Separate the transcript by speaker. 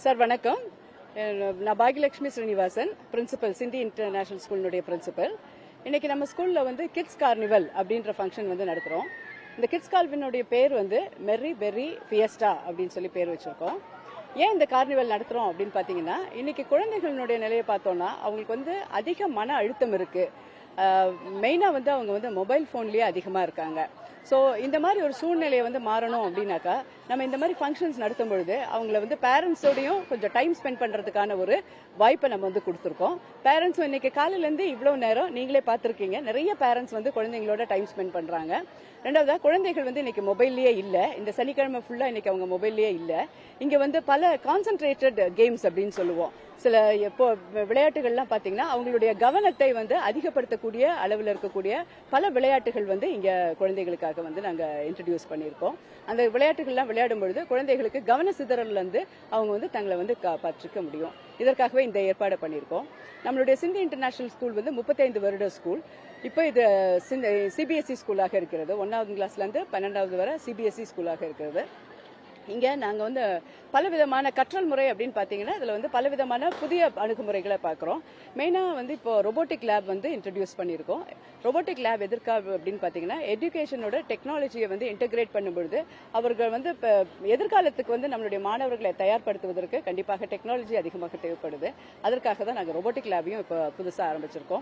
Speaker 1: Sir வணக்கம். நான் Bhagyalakshmi Srinivasan, principal சிந்தி இன்டர்நேஷனல் ஸ்கூலினுடைய பிரின்சிபல். இன்னைக்கு நம்ம ஸ்கூல்ல கிட்ஸ் கார்னிவல் அப்படின்ற ஃபங்க்ஷன் நடத்துறோம். இந்த கிட்ஸ் கார்னிவலுடைய பேர் மெர்ரி பெர்ரி ஃபியஸ்டா அப்படின்னு சொல்லி பேர் வச்சிருக்கோம். ஏன் இந்த கார்னிவல் நடத்துறோம் அப்படின்னு பாத்தீங்கன்னா, இன்னைக்கு குழந்தைகளுடைய நிலையை பார்த்தோம்னா அவங்களுக்கு அதிக மன அழுத்தம் இருக்கு. மெயினா அவங்க மொபைல் போன்லயே அதிகமா இருக்காங்க. ஸோ இந்த மாதிரி ஒரு சூழ்நிலையை மாறணும் அப்படின்னாக்கா நம்ம இந்த மாதிரி ஃபங்க்ஷன்ஸ் நடத்தும் பொழுது அவங்கள பேரண்ட்ஸோடையும் கொஞ்சம் டைம் ஸ்பெண்ட் பண்றதுக்கான ஒரு வாய்ப்பை நம்ம கொடுத்துருக்கோம். பேரண்ட்ஸும் இன்னைக்கு காலையிலேருந்து இவ்வளோ நேரம் நீங்களே பார்த்துருக்கீங்க, நிறைய பேரண்ட்ஸ் குழந்தைங்களோட டைம் ஸ்பெண்ட் பண்றாங்க. ரெண்டாவதா குழந்தைகள் இன்னைக்கு மொபைல்லயே இல்ல, இந்த சனிக்கிழமை ஃபுல்லா இன்னைக்கு அவங்க மொபைல்லயே இல்ல. இங்க பல கான்சென்ட்ரேட்டட் கேம்ஸ் அப்படின்னு சொல்லுவோம். சில இப்போ விளையாட்டுகள்லாம் பாத்தீங்கன்னா அவங்களுடைய கவனத்தை அதிகப்படுத்தக்கூடிய அளவில் இருக்கக்கூடிய பல விளையாட்டுகள் இங்க குழந்தைகளுக்காக நாங்க இன்ட்ரடியூஸ் பண்ணியிருக்கோம். அந்த விளையாட்டுகள்லாம் விளையாடும் பொழுது குழந்தைகளுக்கு கவன சிதறல்ல இருந்து அவங்க தங்களை காப்பாற்றிக்க முடியும். இதற்காகவே இந்த ஏற்பாடு பண்ணியிருக்கோம். நம்மளுடைய சிந்தி இன்டர்நேஷனல் ஸ்கூல் 35 வருட ஸ்கூல். இப்போ இது சிபிஎஸ்இ ஸ்கூலாக இருக்கிறது. 1வது கிளாஸ்ல இருந்து 12வது வரை சிபிஎஸ்இ ஸ்கூலாக இருக்கிறது. இங்க நாங்க பலவிதமான கற்றல் முறை அப்படின்னு பாத்தீங்கன்னா இதுல பலவிதமான புதிய அணுகுமுறைகளை பாக்குறோம். மெயினா இப்போ ரொபோட்டிக் லேப் இன்ட்ரடியூஸ் பண்ணியிருக்கோம். ரொபோட்டிக் லேப் எதற்காக அப்படின்னு பாத்தீங்கன்னா எஜுகேஷனோட டெக்னாலஜியை இன்டகிரேட் பண்ணும்பொழுது அவர்கள் எதிர்காலத்துக்கு நம்மளுடைய மாணவர்களை தயார்படுத்துவதற்கு கண்டிப்பாக டெக்னாலஜி அதிகமாக தேவைப்படுது. அதற்காக தான் நாங்க ரொபோட்டிக் லேபையும் இப்போ புதுசா ஆரம்பிச்சிருக்கோம்.